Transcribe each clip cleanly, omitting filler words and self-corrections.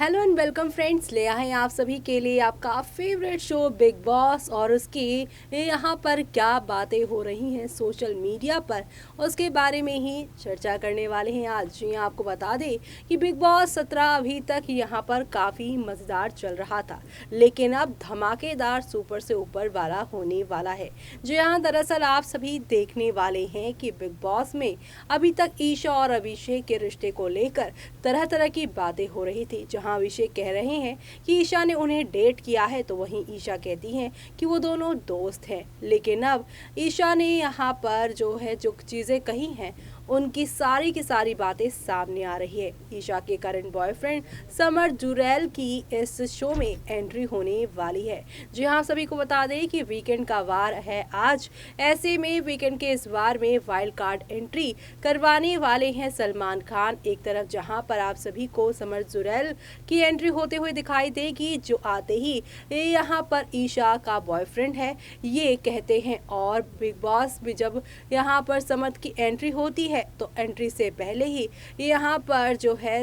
Hello and welcome friends, ले आए हैं आप सभी के लिए आपका फेवरेट शो बिग बॉस और उसकी यहाँ पर क्या बातें हो रही हैं सोशल मीडिया पर उसके बारे में ही चर्चा करने वाले हैं। आज जी आपको बता दें कि बिग बॉस 17 अभी तक यहाँ पर काफ़ी मज़ेदार चल रहा था, लेकिन अब धमाकेदार सुपर से ऊपर वाला होने वाला है। जी हाँ, दरअसल आप सभी देखने वाले हैं कि बिग बॉस में अभी तक ईशा और अभिषेक के रिश्ते को लेकर तरह तरह की बातें हो रही थी। जहां अभिषेक कह रहे हैं कि ईशा ने उन्हें डेट किया है, तो वहीं ईशा कहती हैं कि वो दोनों दोस्त हैं। लेकिन अब ईशा ने यहाँ पर जो चीज़ें कही हैं उनकी सारी की सारी बातें सामने आ रही है। ईशा के करंट बॉयफ्रेंड समर जुरैल की इस शो में एंट्री होने वाली है। जी हाँ, सभी को बता दें कि वीकेंड का वार है आज। ऐसे में वीकेंड के इस वार में वाइल्ड कार्ड एंट्री करवाने वाले हैं सलमान खान। एक तरफ जहां पर आप सभी को समर जुरैल की एंट्री होते हुए दिखाई देगी, जो आते ही यहाँ पर ईशा का बॉयफ्रेंड है ये कहते हैं। और बिग बॉस भी जब यहाँ पर समर की एंट्री होती है तो एंट्री से पहले ही यहाँ पर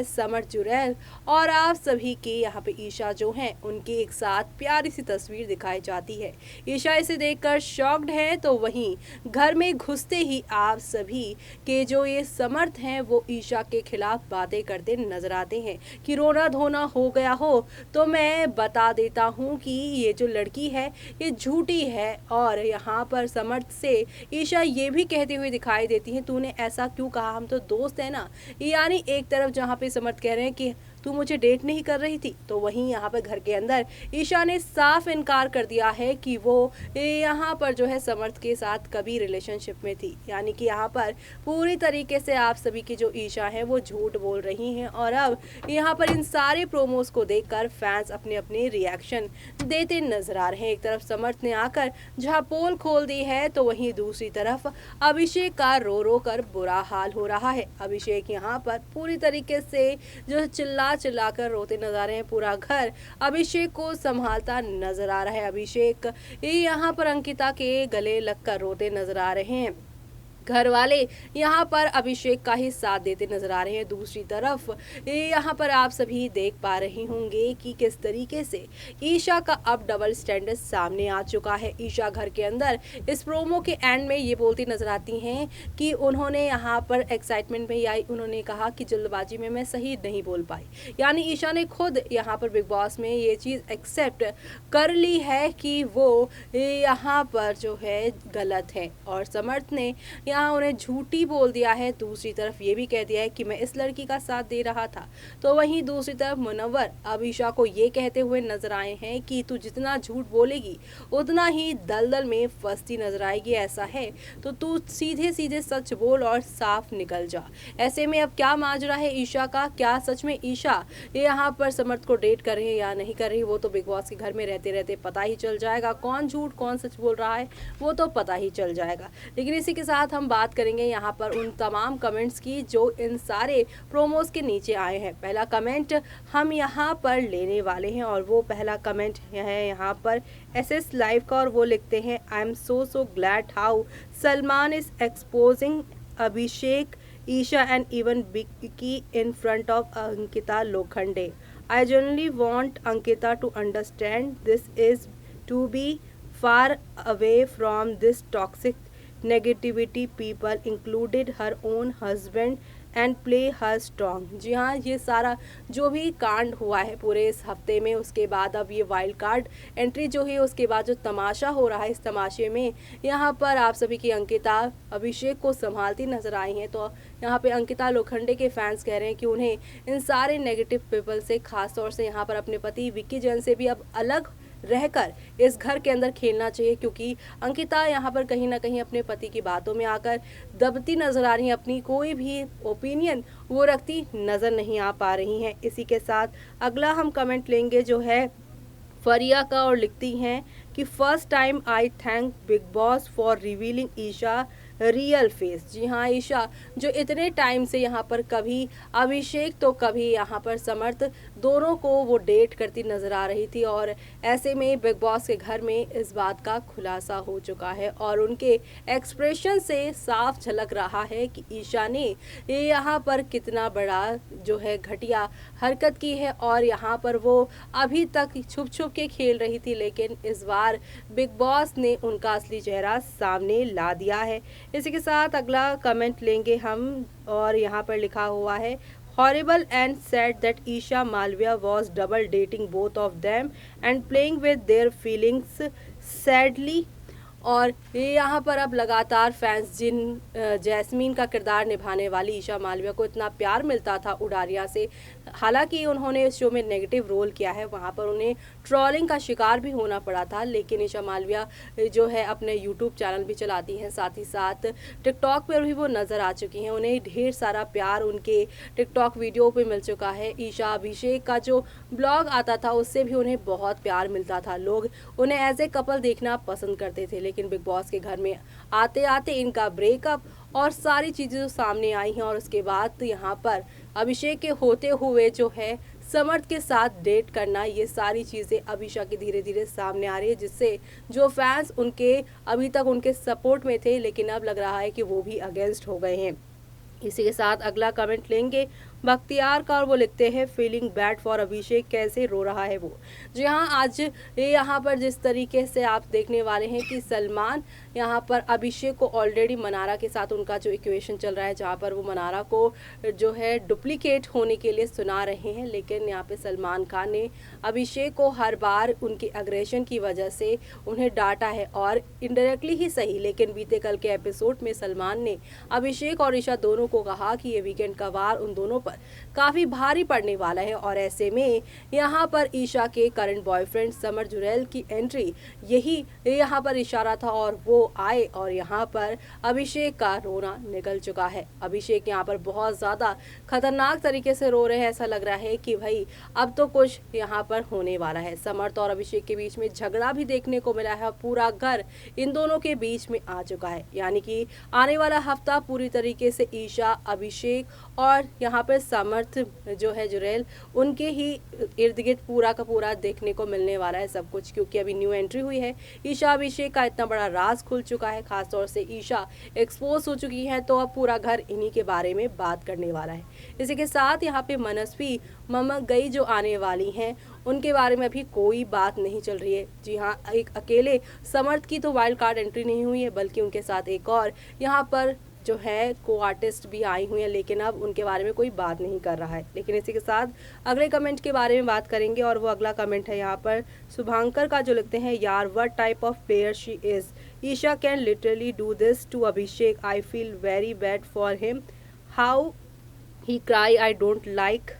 समर जुरैल और आप सभी के यहाँ पे ईशा जो हैं उनकी एक साथ प्यारी सी तस्वीर दिखाई जाती है। ईशा इसे देखकर शॉक्ड है, तो वहीं घर में घुसते ही आप सभी के जो ये समर्थ हैं वो ईशा के खिलाफ बातें करते नजर आते हैं कि रोना धोना हो गया हो तो मैं बता देता हूँ कि ये जो लड़की है ये झूठी है। और यहाँ पर समर्थ से ईशा ये भी कहते हुए दिखाई देती है, तूने ऐसा क्यों कहा, हम तो दोस्त है ना। यानी एक तरफ जहाँ पे समर्थ कह रहे हैं कि तू मुझे डेट नहीं कर रही थी, तो वहीं यहाँ पर घर के अंदर ईशा ने साफ इनकार कर दिया है कि वो यहाँ पर समर्थ के साथ कभी रिलेशनशिप में थी। यानी कि यहाँ पर पूरी तरीके से आप सभी की जो ईशा है वो झूठ बोल रही हैं। और अब यहाँ पर इन सारे प्रोमोस को देखकर फैंस अपने अपने रिएक्शन देते नजर आ रहे हैं। एक तरफ समर्थ ने आकर जहाँ पोल खोल दी है, तो वहीं दूसरी तरफ अभिषेक का रो रो कर बुरा हाल हो रहा है। अभिषेक यहाँ पर पूरी तरीके से चिल्ला चिल्लाकर रोते नजर आ रहे हैं। पूरा घर अभिषेक को संभालता नजर आ रहा है। अभिषेक यहाँ पर अंकिता के गले लगकर रोते नजर आ रहे हैं। घर वाले यहाँ पर अभिषेक का ही साथ देते नजर आ रहे हैं। दूसरी तरफ यहाँ पर आप सभी देख पा रहे होंगे कि किस तरीके से ईशा का अब डबल स्टैंडर्ड सामने आ चुका है। ईशा घर के अंदर इस प्रोमो के एंड में ये बोलती नजर आती हैं कि उन्होंने यहाँ पर एक्साइटमेंट में आई, उन्होंने कहा कि जल्दबाजी में मैं सही नहीं बोल पाई। यानी ईशा ने खुद यहाँ पर बिग बॉस में ये चीज़ एक्सेप्ट कर ली है कि वो यहाँ पर गलत है और समर्थ ने यहाँ उन्हें झूठी बोल दिया है। दूसरी तरफ ये भी कह दिया है कि मैं इस लड़की का साथ दे रहा था। तो वहीं दूसरी तरफ मुनव्वर अब ईशा को ये कहते हुए नजर आए हैं कि तू जितना झूठ बोलेगी उतना ही दलदल में फंसती नजर आएगी। ऐसा है तो तू सीधे सीधे सच बोल और साफ निकल जा। ऐसे में अब क्या माजरा है ईशा का, क्या सच में ईशा यहाँ पर समर्थ को डेट कर रही है या नहीं कर रही, वो तो बिग बॉस के घर में रहते रहते पता ही चल जाएगा। कौन झूठ कौन सच बोल रहा है वो तो पता ही चल जाएगा। लेकिन इसी के साथ हम बात करेंगे यहाँ पर उन तमाम कमेंट्स की जो इन सारे प्रोमोस के नीचे आए हैं। पहला कमेंट हम यहाँ पर लेने वाले हैं और वो पहला कमेंट है यहाँ पर SS लाइव का, और वो लिखते हैं I am so glad how Salman is exposing Abhishek, Isha and even Vicky in front of Ankita Lokhande. I genuinely want Ankita to understand this is to be far away from this toxic negativity people included her own husband and play her strong. जी हाँ, ये सारा जो भी कांड हुआ है पूरे इस हफ्ते में, उसके बाद अब ये वाइल्ड कार्ड एंट्री जो है, उसके बाद जो तमाशा हो रहा है, इस तमाशे में यहाँ पर आप सभी की अंकिता अभिषेक को संभालती नजर आई हैं। तो यहाँ पे अंकिता लोखंडे के फैंस कह रहे हैं कि उन्हें इन सारे नेगेटिव पीपल से, खास तौर से यहाँ पर अपने पति विक्की जैन से भी अब अलग रहकर इस घर के अंदर खेलना चाहिए, क्योंकि अंकिता यहाँ पर कहीं ना कहीं अपने पति की बातों में आकर दबती नजर आ रही है। अपनी कोई भी ओपिनियन वो रखती नजर नहीं आ पा रही हैं। इसी के साथ अगला हम कमेंट लेंगे जो है फरिया का, और लिखती हैं कि first time I thank Bigg Boss for revealing Esha real face. जी हाँ, ईशा जो इतने टाइम से यहाँ पर कभी अभिषेक तो कभी यहाँ पर समर्थ, दोनों को वो डेट करती नजर आ रही थी और ऐसे में बिग बॉस के घर में इस बात का खुलासा हो चुका है और उनके एक्सप्रेशन से साफ झलक रहा है कि ईशा ने ये यहाँ पर कितना बड़ा जो है घटिया हरकत की है और यहाँ पर वो अभी तक छुप छुप के खेल रही थी, लेकिन इस बार बिग बॉस ने उनका असली चेहरा सामने ला दिया है। इसी के साथ अगला कमेंट लेंगे हम और यहाँ पर लिखा हुआ है, horrible and sad that Isha Malviya was double dating both of them and playing with their feelings sadly। और ये यहाँ पर अब लगातार फैंस जिन जैस्मीन का किरदार निभाने वाली ईशा मालविया को इतना प्यार मिलता था उडारिया से, हालांकि उन्होंने इस शो में नेगेटिव रोल किया है, वहाँ पर उन्हें ट्रोलिंग का शिकार भी होना पड़ा था, लेकिन ईशा मालविया जो है अपने यूट्यूब चैनल भी चलाती हैं, साथ ही साथ टिकटॉक पर भी वो नज़र आ चुकी हैं। उन्हें ढेर सारा प्यार उनके टिकटॉक वीडियो पे मिल चुका है। ईशा अभिषेक का जो ब्लॉग आता था उससे भी उन्हें बहुत प्यार मिलता था, लोग उन्हें एज ए कपल देखना पसंद करते थे, लेकिन बिग बॉस के घर में आते आते इनका ब्रेकअप और सारी चीज़ें जो सामने आई हैं और उसके बाद यहाँ पर अभिषेक के होते हुए जो है समर्थ के साथ डेट करना, ये सारी चीज़ें अभिषा की धीरे धीरे सामने आ रही है, जिससे जो फैंस उनके अभी तक उनके सपोर्ट में थे लेकिन अब लग रहा है कि वो भी अगेंस्ट हो गए हैं। इसी के साथ अगला कमेंट लेंगे बख्तियार का और वो लिखते हैं, फीलिंग बैड फॉर अभिषेक, कैसे रो रहा है वो। जी हाँ, आज यहाँ पर जिस तरीके से आप देखने वाले हैं कि सलमान यहाँ पर अभिषेक को ऑलरेडी मनारा के साथ उनका जो इक्वेशन चल रहा है, जहाँ पर वो मनारा को जो है डुप्लीकेट होने के लिए सुना रहे हैं, लेकिन यहाँ पे सलमान खान ने अभिषेक को हर बार उनके अग्रेशन की वजह से उन्हें डांटा है और इनडायरेक्टली ही सही, लेकिन बीते कल के एपिसोड में सलमान ने अभिषेक और ईशा दोनों को कहा कि ये वीकेंड का वार उन दोनों काफी भारी पड़ने वाला है और ऐसे में यहाँ पर ईशा के करंट बॉयफ्रेंड समर जुरैल की एंट्री यही यहाँ पर इशारा था और वो आए और यहाँ पर अभिषेक का रोना निकल चुका है। अभिषेक यहाँ पर बहुत ज्यादा खतरनाक तरीके से रो रहे हैं, ऐसा लग रहा है कि भाई अब तो कुछ यहाँ पर होने वाला है। समर्थ और अभिषेक के बीच में झगड़ा भी देखने को मिला है, पूरा घर इन दोनों के बीच में आ चुका है, यानी कि आने वाला हफ्ता पूरी तरीके से ईशा, अभिषेक और यहाँ पर समर्थ जो है जुरैल, उनके ही इर्द गिर्द पूरा का पूरा देखने को मिलने वाला है सब कुछ, क्योंकि अभी न्यू एंट्री हुई है। ईशा अभिषेक का इतना बड़ा राज खुल चुका है, खासतौर से ईशा एक्सपोज हो चुकी है, तो अब पूरा घर इन्हीं के बारे में बात करने वाला है। इसी के साथ यहाँ पे मनस्वी ममक गई जो आने वाली हैं, उनके बारे में अभी कोई बात नहीं चल रही है। जी हाँ, एक अकेले समर्थ की तो वाइल्ड कार्ड एंट्री नहीं हुई है, बल्कि उनके साथ एक और यहाँ पर जो है को आर्टिस्ट भी आई हुई है, लेकिन अब उनके बारे में कोई बात नहीं कर रहा है। लेकिन इसी के साथ अगले कमेंट के बारे में बात करेंगे और वो अगला कमेंट है यहाँ पर शुभांकर का, जो लिखते हैं, यार what type of player she is, Isha can literally do this to Abhishek, I feel very bad for him, how he cry, I don't like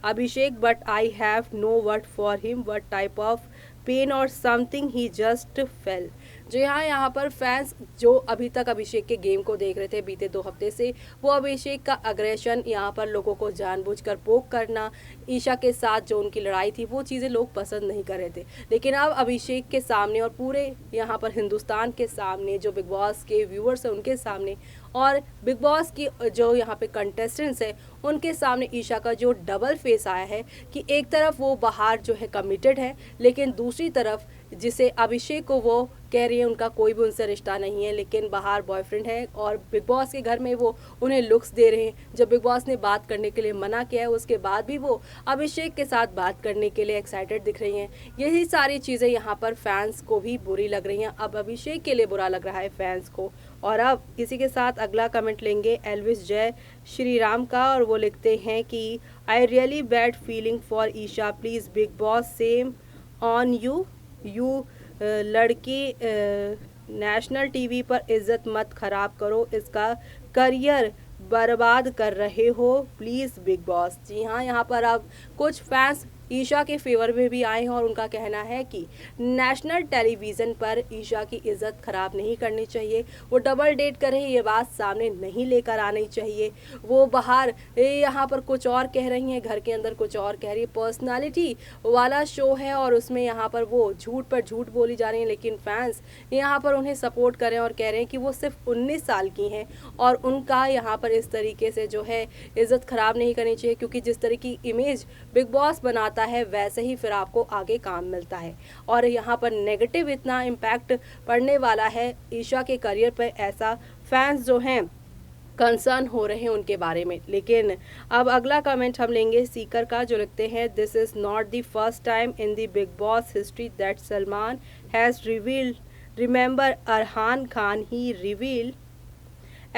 Abhishek but I have no word for him, what type of pain और something he just fail. जो यहाँ पर fans जो अभी तक अभिषेक के game को देख रहे थे बीते 2 हफ्ते से, वो अभिषेक का अग्रेशन, यहाँ पर लोगों को जानबूझकर पोक करना, ईशा के साथ जो उनकी लड़ाई थी, वो चीज़ें लोग पसंद नहीं कर रहे थे। लेकिन अब अभिषेक के सामने और पूरे यहाँ पर हिंदुस्तान के सामने, जो बिग बॉस के व्यूअर्स हैं उनके सामने और बिग बॉस की जो यहाँ पे कंटेस्टेंट्स है उनके सामने ईशा का जो डबल फेस आया है कि एक तरफ वो बाहर जो है कमिटेड है, लेकिन दूसरी तरफ जिसे अभिषेक को वो कह रही है उनका कोई भी उनसे रिश्ता नहीं है, लेकिन बाहर बॉयफ्रेंड है और बिग बॉस के घर में वो उन्हें लुक्स दे रहे हैं। जब बिग बॉस ने बात करने के लिए मना किया है, उसके बाद भी वो अभिषेक के साथ बात करने के लिए एक्साइटेड दिख रही हैं। यही सारी चीज़ें यहाँ पर फैंस को भी बुरी लग रही हैं, अब अभिषेक के लिए बुरा लग रहा है फैंस को। और अब इसी के साथ अगला कमेंट लेंगे एल्विस जय श्री राम का, और वो लिखते हैं कि I really bad feeling for Isha, please Bigg Boss shame on you लड़की नेशनल टीवी पर इज्जत मत खराब करो, इसका करियर बर्बाद कर रहे हो, प्लीज़ बिग बॉस। जी हाँ, यहाँ पर अब कुछ फैंस ईशा के फेवर में भी आए हैं और उनका कहना है कि नेशनल टेलीविज़न पर ईशा की इज्जत खराब नहीं करनी चाहिए, वो डबल डेट करे ये बात सामने नहीं लेकर आनी चाहिए। वो बाहर यहाँ पर कुछ और कह रही हैं, घर के अंदर कुछ और कह रही है। पर्सनालिटी वाला शो है और उसमें यहाँ पर वो झूठ पर झूठ बोली जा रही हैं, लेकिन फैंस यहाँ पर उन्हें सपोर्ट करें और कह रहे हैं कि वो सिर्फ 19 साल की हैं और उनका यहाँ पर इस तरीके से जो है इज्जत खराब नहीं करनी चाहिए, क्योंकि जिस तरह की इमेज बिग बॉस बनाता है वैसे ही फिर आपको आगे काम मिलता है। और यहाँ पर नेगेटिव इतना इम्पैक्ट पड़ने वाला है ईशा के करियर पर, ऐसा फैंस जो हैं कंसर्न हो रहे हैं उनके बारे में। लेकिन अब अगला कमेंट हम लेंगे सीकर का, जो लिखते हैं this is not the first time in the Bigg Boss history that Salman has revealed, remember Arhaan Khan he reveal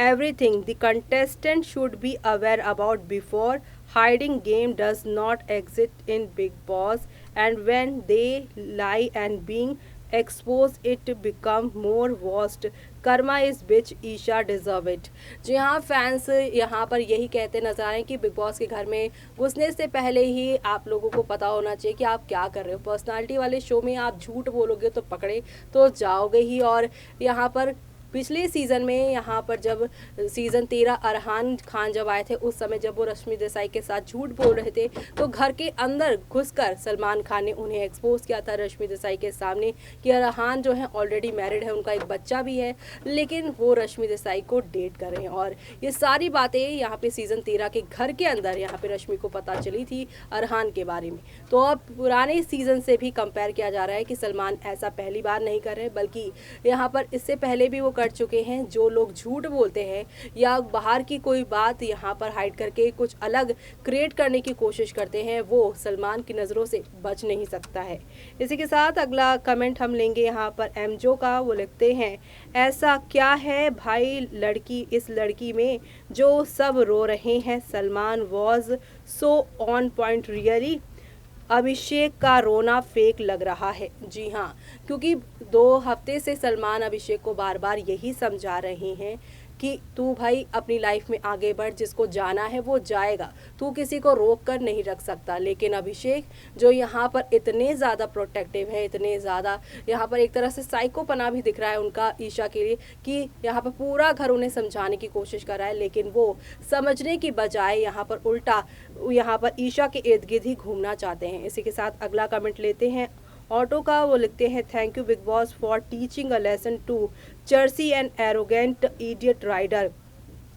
everything the contestant should be aware about before. Hiding game does not exist in Big Boss, and when they lie and being exposed it become more worst. Karma इस बिच, Isha deserve it. जी हाँ, fans यहाँ पर यही कहते नजर आ रहे हैं कि बिग बॉस के घर में घुसने से पहले ही आप लोगों को पता होना चाहिए कि आप क्या कर रहे हो। पर्सनालिटी वाले शो में आप झूठ बोलोगे तो पकड़े तो जाओगे ही। और यहाँ पर पिछले सीज़न में यहाँ पर जब सीज़न 13 अरहान खान जब आए थे, उस समय जब वो रश्मि देसाई के साथ झूठ बोल रहे थे तो घर के अंदर घुसकर सलमान खान ने उन्हें एक्सपोज किया था रश्मि देसाई के सामने कि अरहान जो है ऑलरेडी मैरिड है, उनका एक बच्चा भी है, लेकिन वो रश्मि देसाई को डेट कर रहे हैं। और ये सारी बातें यहाँ पे सीज़न 13 के घर के अंदर यहाँ पे रश्मि को पता चली थी अरहान के बारे में। तो अब पुराने सीज़न से भी कंपेयर किया जा रहा है कि सलमान ऐसा पहली बार नहीं कर रहे, बल्कि यहाँ पर इससे पहले भी वो कर चुके हैं। जो लोग झूठ बोलते हैं या बाहर की कोई बात यहाँ पर हाइड करके कुछ अलग क्रिएट करने की कोशिश करते हैं, वो सलमान की नज़रों से बच नहीं सकता है। इसी के साथ अगला कमेंट हम लेंगे यहाँ पर एमजो का, वो लिखते हैं ऐसा क्या है भाई लड़की, इस लड़की में जो सब रो रहे हैं। Salman was so on point really, Abhishek का रोना फेक लग रहा है। जी हाँ, क्योंकि 2 हफ्ते से सलमान अभिषेक को बार बार यही समझा रहे हैं कि तू भाई अपनी लाइफ में आगे बढ़, जिसको जाना है वो जाएगा, तू किसी को रोक कर नहीं रख सकता। लेकिन अभिषेक जो यहाँ पर इतने ज़्यादा प्रोटेक्टिव है, इतने ज़्यादा यहाँ पर एक तरह से साइकोपना भी दिख रहा है उनका ईशा के लिए, कि यहाँ पर पूरा घर उन्हें समझाने की कोशिश कर रहा है, लेकिन वो समझने की बजाय यहाँ पर उल्टा यहाँ पर ईशा के इर्द गिर्द ही घूमना चाहते हैं। इसी के साथ अगला कमेंट लेते हैं ऑटो का, वो लिखते हैं thank you Bigg Boss for teaching a lesson to चर्सी एंड एरोगेंट इडियट राइडर।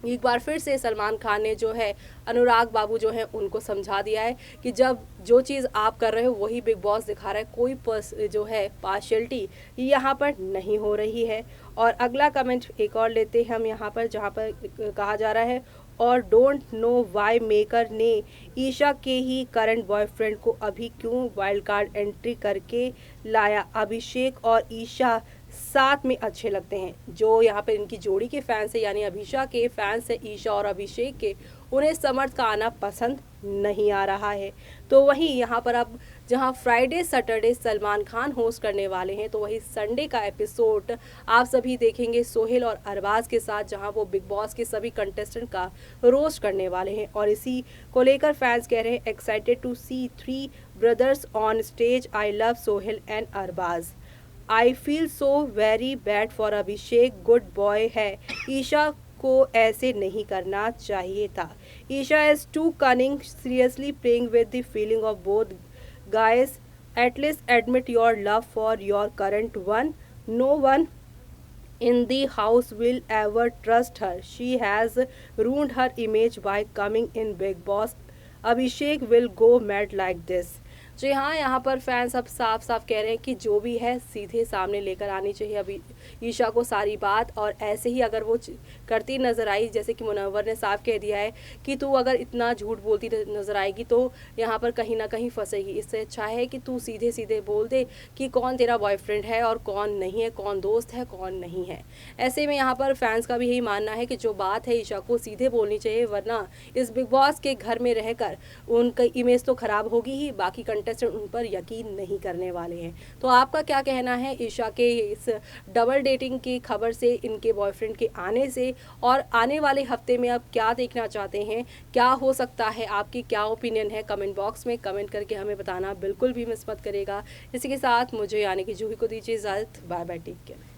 एक बार फिर से सलमान खान ने जो है अनुराग बाबू जो है उनको समझा दिया है कि जब जो चीज़ आप कर रहे हो वही बिग बॉस दिखा रहा है, कोई जो है पार्शियलिटी यहाँ पर नहीं हो रही है। और अगला कमेंट एक और लेते हैं हम यहाँ पर, जहाँ पर कहा जा रहा है और डोंट नो वाई मेकर ने ईशा के ही करंट बॉयफ्रेंड को अभी क्यों वाइल्ड कार्ड एंट्री करके लाया। अभिषेक और ईशा साथ में अच्छे लगते हैं। जो यहाँ पे इनकी जोड़ी के फैंस है, यानी अभिषा के फैंस है ईशा और अभिषेक के, उन्हें समर्थ का आना पसंद नहीं आ रहा है। तो वहीं यहाँ पर अब जहाँ Friday Saturday Salman Khan host करने वाले हैं, तो वही संडे का एपिसोड आप सभी देखेंगे सोहेल और अरबाज के साथ, जहाँ वो बिग बॉस के सभी कंटेस्टेंट का रोस्ट करने वाले हैं। और इसी को लेकर फैंस कह रहे हैं excited to see 3 brothers on stage, I love Sohail and Arbaaz, I feel so very bad for Abhishek, good boy है, ईशा को ऐसे नहीं करना चाहिए था, Isha is too cunning, seriously playing with the feeling of both guys, at least admit your love for your current one, no one in the house will ever trust her, she has ruined her image by coming in Big Boss, Abhishek will go mad like this। जी हाँ, यहाँ पर fans अब साफ साफ कह रहे हैं कि जो भी है सीधे सामने लेकर आनी चाहिए अभी ईशा को सारी बात। और ऐसे ही अगर वो करती नज़र आई, जैसे कि मुनव्वर ने साफ कह दिया है कि तू अगर इतना झूठ बोलती नज़र आएगी तो यहाँ पर कहीं ना कहीं फंसेगी, इससे अच्छा है कि तू सीधे सीधे बोल दे कि कौन तेरा बॉयफ्रेंड है और कौन नहीं है, कौन दोस्त है कौन नहीं है। ऐसे में यहाँ पर फैंस का भी यही मानना है कि जो बात है ईशा को सीधे बोलनी चाहिए, वरना इस बिग बॉस के घर में रहकर उनकी इमेज तो ख़राब होगी ही, बाकी कंटेस्टेंट उन पर यकीन नहीं करने वाले हैं। तो आपका क्या कहना है ईशा के इस डबल डेटिंग की खबर से, इनके बॉयफ्रेंड के आने से, और आने वाले हफ्ते में आप क्या देखना चाहते हैं, क्या हो सकता है, आपकी क्या ओपिनियन है? कमेंट बॉक्स में कमेंट करके हमें बताना बिल्कुल भी मिस मत करिएगा। इसी के साथ मुझे यानी कि जूही को दीजिए इजाज़त। Bye bye, take care.